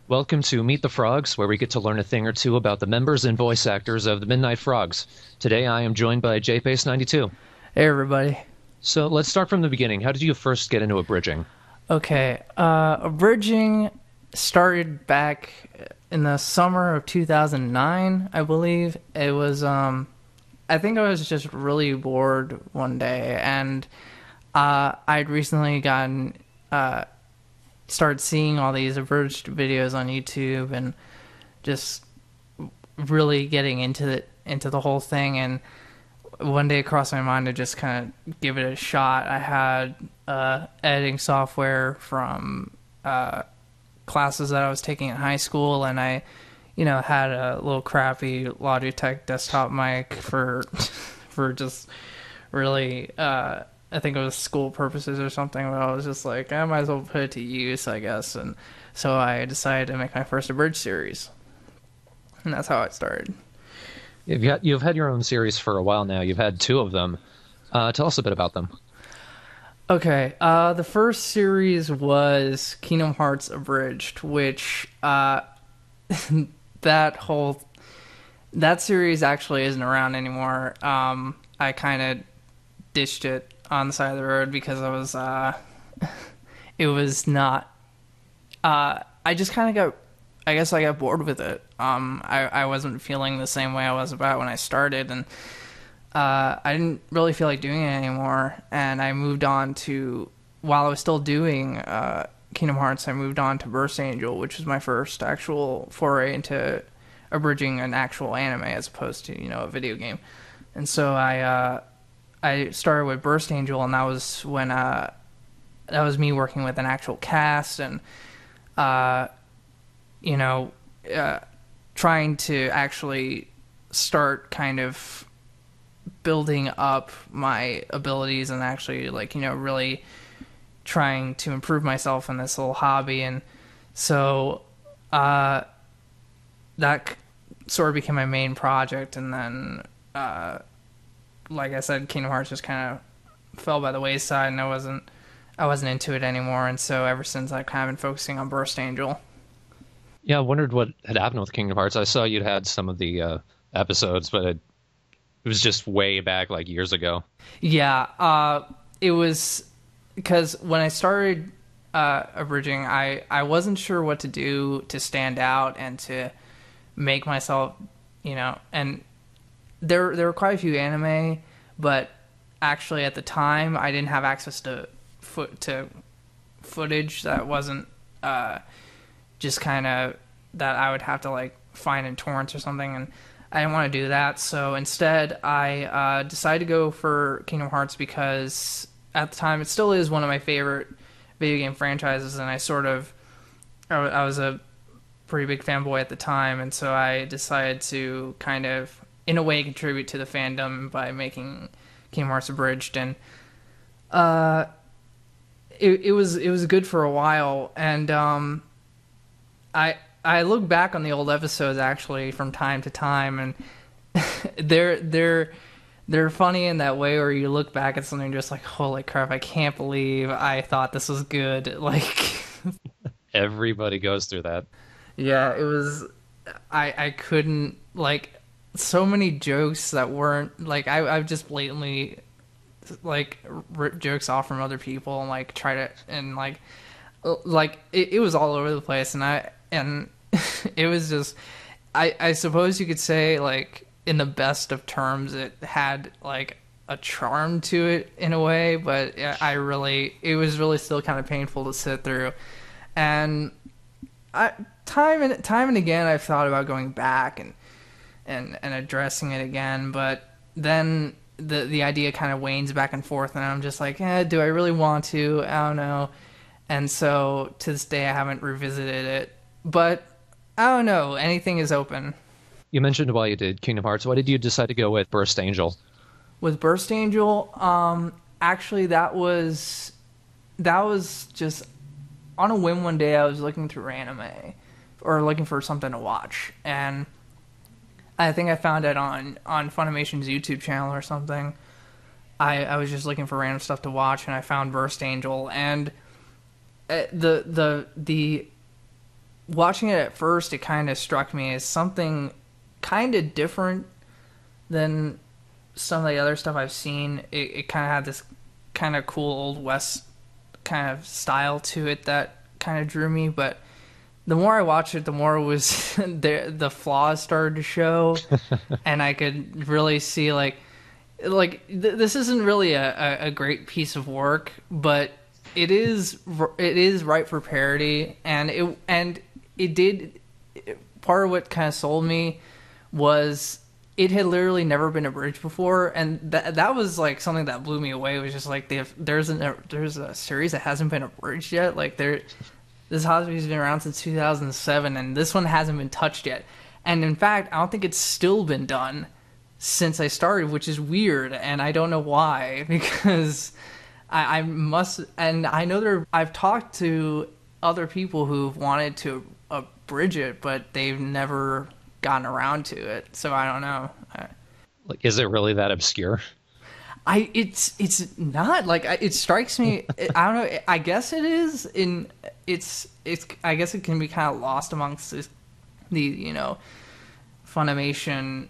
Welcome to Meet the Frogs, where we get to learn a thing or two about the members and voice actors of the Midnight Frogs. Today I am joined by Jpace92. Hey everybody. So let's start from the beginning. How did you first get into abridging? Okay, Abridging started back in the summer of 2009, I believe. It was, I think I was just really bored one day, and I'd recently started seeing all these Abridged videos on YouTube and just really getting into the whole thing, and one day it crossed my mind to just kind of give it a shot. I had editing software from classes that I was taking in high school, and I, had a little crappy Logitech desktop mic for just really, I think it was school purposes or something, but I was just like, I might as well put it to use, I guess. And so I decided to make my first Abridged series, and that's how it started. You've had your own series for a while now. You've had two of them. Tell us a bit about them. Okay, the first series was Kingdom Hearts Abridged, which that series actually isn't around anymore. I kind of ditched it on the side of the road because it was not. I just kind of got. I guess I got bored with it. I wasn't feeling the same way I was about when I started, and I didn't really feel like doing it anymore. And I moved on to, while I was still doing Kingdom Hearts, I moved on to Burst Angel, which was my first actual foray into abridging an actual anime as opposed to, a video game. And so I started with Burst Angel, and that was when that was me working with an actual cast and trying to actually start kind of building up my abilities and actually really trying to improve myself in this little hobby. And so that sort of became my main project. And then like I said, Kingdom Hearts just kind of fell by the wayside, and I wasn't into it anymore. And so ever since, I've kind of been focusing on Burst Angel. Yeah, I wondered what had happened with Kingdom Hearts. I saw you'd had some of the episodes, but it was just way back, like years ago. Yeah, it was because when I started abridging, I wasn't sure what to do to stand out and to make myself, and there were quite a few anime, but actually at the time I didn't have access to footage that wasn't just kind of that I would have to find in torrents or something, and I didn't want to do that. So instead I decided to go for Kingdom Hearts because at the time it still is one of my favorite video game franchises, and I was a pretty big fanboy at the time, and so I decided to kind of in a way contribute to the fandom by making Kingdom Hearts Abridged. And it was good for a while, and I look back on the old episodes actually from time to time, and they're funny in that way where you look back at something just like, holy crap, I can't believe I thought this was good. Everybody goes through that. Yeah, it was. I couldn't so many jokes that weren't I've just blatantly rip jokes off from other people and try to and it was all over the place, and it was just I suppose you could say in the best of terms it had a charm to it in a way, but it was really still kind of painful to sit through. And time and again I've thought about going back and addressing it again, but then the idea kind of wanes back and forth, and I'm just like, do I really want to? I don't know. And so to this day I haven't revisited it, but I don't know, anything is open. You mentioned why you did Kingdom Hearts. Why did you decide to go with Burst Angel? With Burst Angel, actually that was just on a whim. One day I was looking through anime or looking for something to watch, and I think I found it on Funimation's YouTube channel or something. I was just looking for random stuff to watch, and I found Burst Angel, and the watching it at first, it kind of struck me as something kind of different than some of the other stuff I've seen. It kind of had this kind of cool Old West kind of style to it that kind of drew me, but the more I watched it, the more it was the flaws started to show, and I could really see this isn't really a great piece of work, but it is right for parody, and it did. Part of what kind of sold me was it had literally never been abridged before, and that was like something that blew me away. It was just like there's a series that hasn't been abridged yet. Like this hobby's been around since 2007, and this one hasn't been touched yet. And in fact, I don't think it's still been done since I started, which is weird, and I don't know why, because I must, and I know I've talked to other people who've wanted to abridge it, but they've never gotten around to it, so I don't know. Like, is it really that obscure? It's not like it strikes me. I don't know. I guess it is. It's. I guess it can be kind of lost amongst the Funimation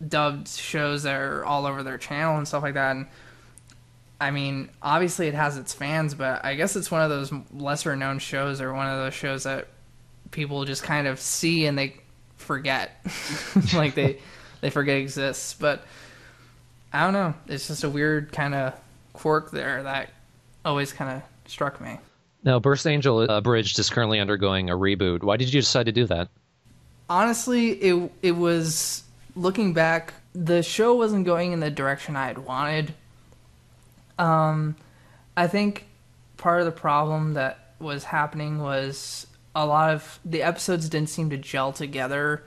dubbed shows that are all over their channel and stuff like that. And I mean, obviously it has its fans, but I guess it's one of those lesser known shows, or one of those shows that people just kind of see and they forget, like they forget exists. But I don't know. It's just a weird kind of quirk there that always kind of struck me. Now, Burst Angel Abridged is currently undergoing a reboot. Why did you decide to do that? Honestly, it was, looking back, the show wasn't going in the direction I had wanted. I think part of the problem that was happening was a lot of the episodes didn't seem to gel together.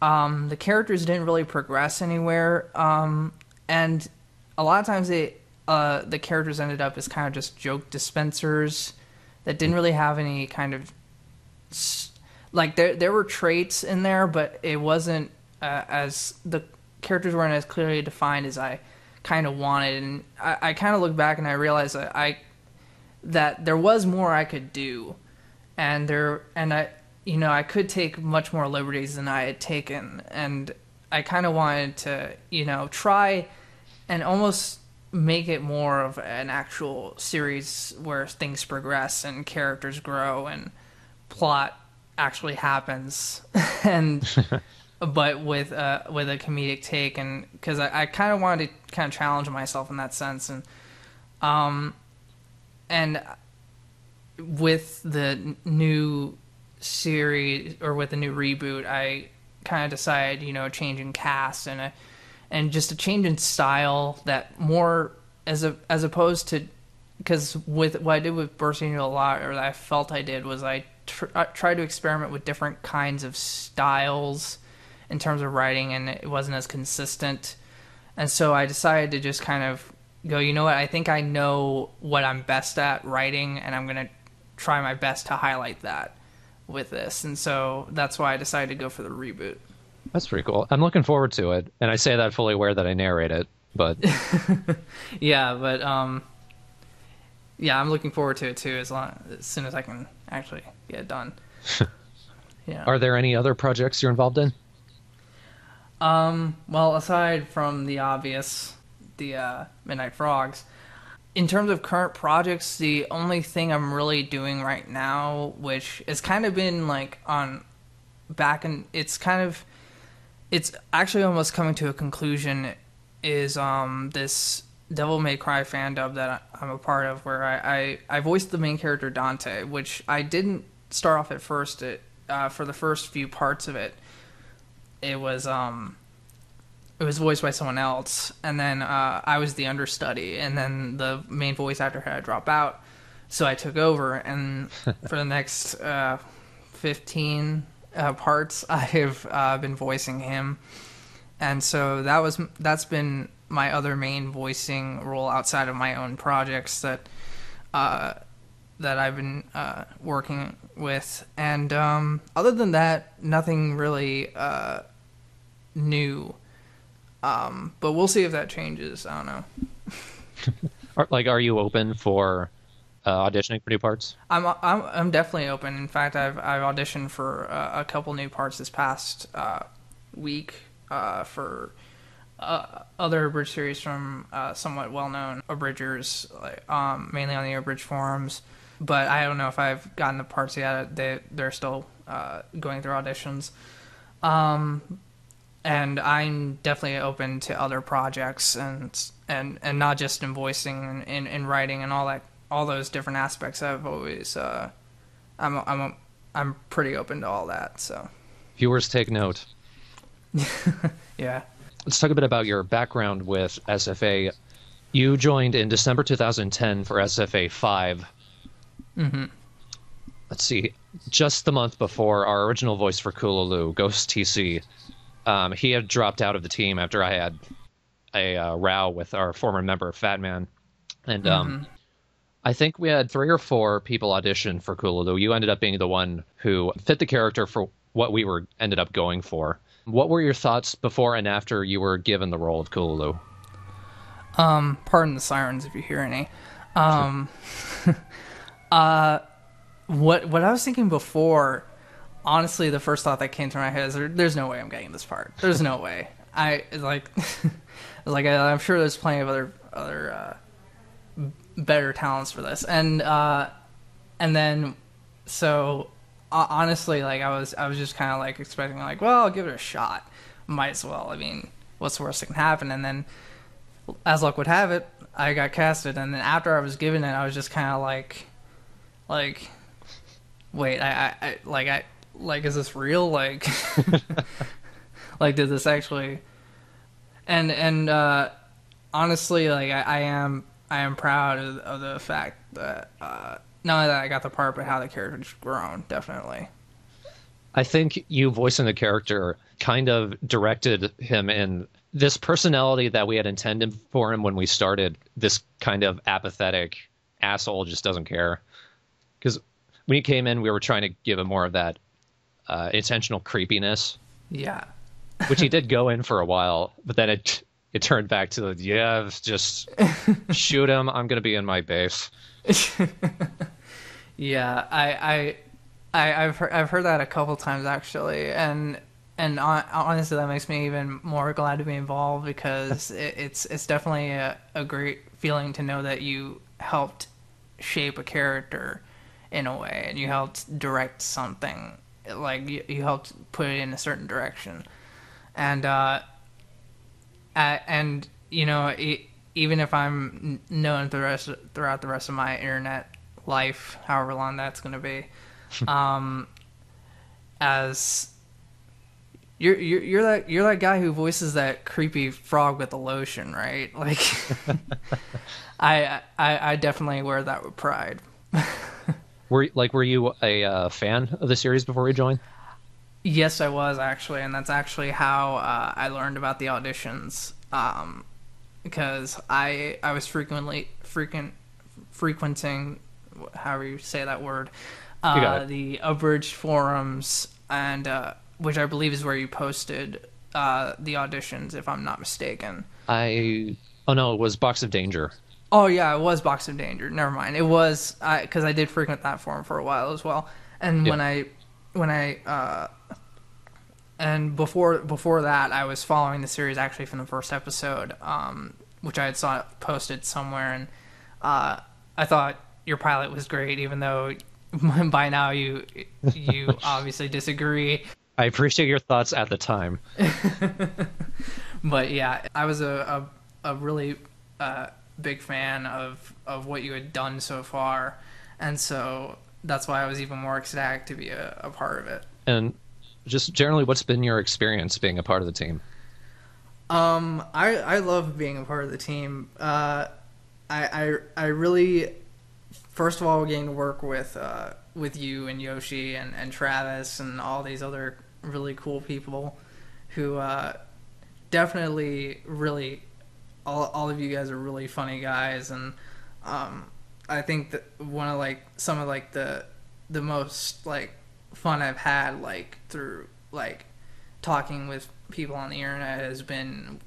The characters didn't really progress anywhere. And a lot of times the characters ended up as kind of just joke dispensers that didn't really have any kind of, like, there were traits in there, but it wasn't as, the characters weren't as clearly defined as I kind of wanted. And I kind of look back and I realized that there was more I could do, and I could take much more liberties than I had taken, and I kind of wanted to, try and almost make it more of an actual series where things progress and characters grow and plot actually happens, and but with a comedic take, and because I kind of wanted to kind of challenge myself in that sense, and with the new series, or with the new reboot, I kind of decided, changing cast and just a change in style, that more as opposed to, because with what I did with Burst Angel a lot, or that I felt I did, was I tried to experiment with different kinds of styles in terms of writing, and it wasn't as consistent. And so I decided to just kind of go, you know what, I think I know what I'm best at writing, and I'm going to try my best to highlight that with this. And so that's why I decided to go for the reboot. That's pretty cool. I'm looking forward to it, and I say that fully aware that I narrate it, but yeah, I'm looking forward to it too, as soon as I can actually get it done. Yeah. Are there any other projects you're involved in? Well, aside from the obvious, the Midnight Frogs, in terms of current projects, the only thing I'm really doing right now, which has kind of been like it's actually almost coming to a conclusion, is this Devil May Cry fan dub that I'm a part of, where I voiced the main character Dante, which I didn't start off at first. For the first few parts of it, it was voiced by someone else, and then I was the understudy, and then the main voice actor had to drop out, so I took over, and for the next 15 parts, I have been voicing him, and so that's been my other main voicing role outside of my own projects that I've been working with, and other than that, nothing really new. But we'll see if that changes. I don't know. Are you open for auditioning for new parts? I'm definitely open. In fact, I've auditioned for a couple new parts this past week for other Abridged series from somewhat well-known Abridgers, mainly on the Abridged forums. But I don't know if I've gotten the parts yet. They're still going through auditions. And I'm definitely open to other projects and not just in voicing and in writing and all those different aspects. I've always I'm pretty open to all that. So Viewers take note. yeah. Let's talk a bit about your background with SFA. You joined in December 2010 for SFA 5. Mm-hmm. Let's see. Just the month before, our original voice for Kululu, Ghost TC, he had dropped out of the team after I had a row with our former member, Fat Man. And I think we had 3 or 4 people audition for Kululu. You ended up being the one who fit the character for what we ended up going for. What were your thoughts before and after you were given the role of Kululu? Pardon the sirens if you hear any. What I was thinking before, honestly, the first thought that came to my head is there's no way I'm getting this part. There's no way. I'm sure there's plenty of other better talents for this. And then so honestly, like I was just kind of like expecting like, well, I'll give it a shot. Might as well. I mean, what's the worst that can happen? And then, as luck would have it, I got casted. And then after I was given it, I was just kind of like, wait, is this real? Like, like, did this actually? And honestly, like, I am proud of the fact that not only that I got the part, but how the character's grown. Definitely. I think you voicing the character kind of directed him in this personality that we had intended for him when we started. This kind of apathetic asshole, just doesn't care. Because when he came in, we were trying to give him more of that intentional creepiness. Yeah. Which he did go in for a while, but then it turned back to just shoot him. I'm going to be in my base. Yeah, I've heard that a couple times actually, and honestly, that makes me even more glad to be involved because it's definitely a great feeling to know that you helped shape a character in a way, and you helped direct something, like you helped put it in a certain direction, and you know, even if I'm known throughout the rest of my internet life, however long that's going to be, as you're that guy who voices that creepy frog with the lotion, right? Like, I definitely wear that with pride. Were you a fan of the series before you joined? Yes, I was actually, and that's actually how I learned about the auditions. Because I was frequenting, however you say that word, the Abridged forums, and which I believe is where you posted the auditions, if I'm not mistaken. Oh no, it was Box of Danger. Oh yeah, it was Box of Danger. Never mind. It was because I did frequent that forum for a while as well. And yeah. when I and before that, I was following the series actually from the first episode, which I had saw posted somewhere, and I thought your pilot was great, even though by now you obviously disagree. I appreciate your thoughts at the time. But yeah, I was a really big fan of what you had done so far, and so that's why I was even more ecstatic to be a part of it. And just generally, what's been your experience being a part of the team? I love being a part of the team. I really, first of all, getting to work with you and Yoshi and Travis and all these other really cool people who definitely really all of you guys are really funny guys, and I think that one of like some of like the most like fun I've had like through like talking with people on the internet has been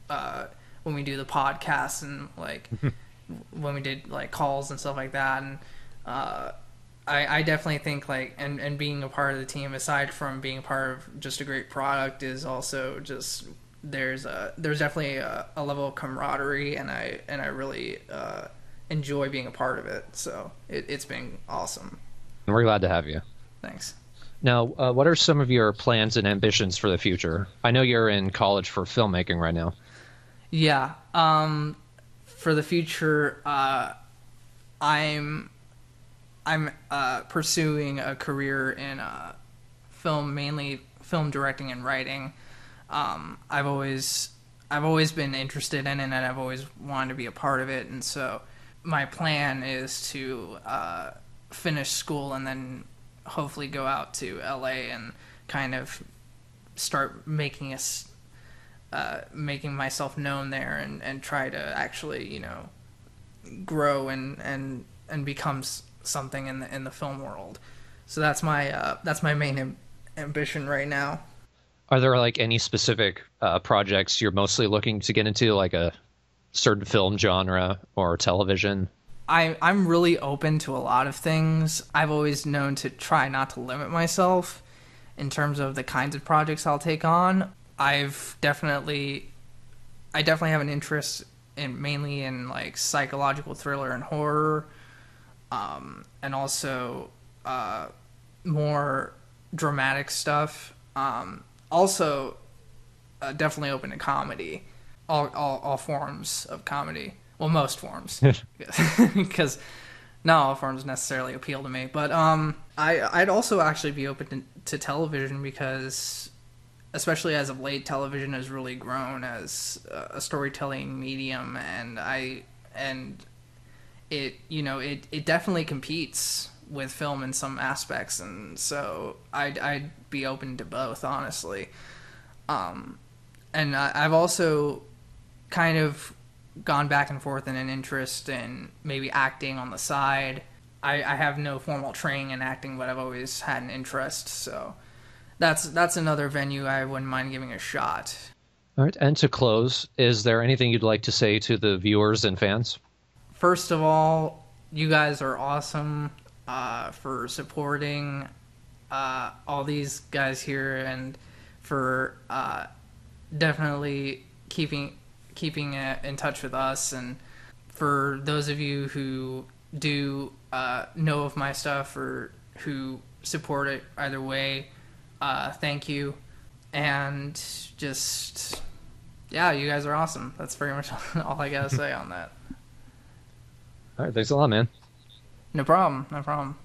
when we do the podcast and like when we did like calls and stuff like that, and I definitely think like and being a part of the team, aside from being a part of just a great product, is also just there's definitely a level of camaraderie, and I really enjoy being a part of it. So it's been awesome. We're glad to have you. Thanks. Now, what are some of your plans and ambitions for the future? I know you're in college for filmmaking right now. Yeah. For the future, I'm pursuing a career in film, mainly film directing and writing. I've always been interested in it, and I've always wanted to be a part of it. And so, my plan is to finish school and then hopefully go out to LA and kind of start making myself known there, and try to actually grow and become something in the film world. So that's my main ambition right now. Are there like any specific projects you're mostly looking to get into, like a certain film genre or television? I'm really open to a lot of things. I've always known to try not to limit myself in terms of the kinds of projects I'll take on. I definitely have an interest in mainly in like psychological thriller and horror, and also more dramatic stuff. Also, definitely open to comedy, all forms of comedy. Well, most forms, because not all forms necessarily appeal to me. But I'd also actually be open to television, because especially as of late, television has really grown as a storytelling medium, and it definitely competes with film in some aspects, and so I'd be open to both, honestly. And I've also kind of gone back and forth in an interest in maybe acting on the side. I have no formal training in acting, but I've always had an interest, so that's another venue I wouldn't mind giving a shot. All right. And to close, is there anything you'd like to say to the viewers and fans? First of all, you guys are awesome for supporting all these guys here, and for definitely keeping in touch with us. And for those of you who do know of my stuff, or who support it either way, thank you. And just, yeah, you guys are awesome. That's pretty much all I gotta say on that. All right. Thanks a lot, man. No problem. No problem.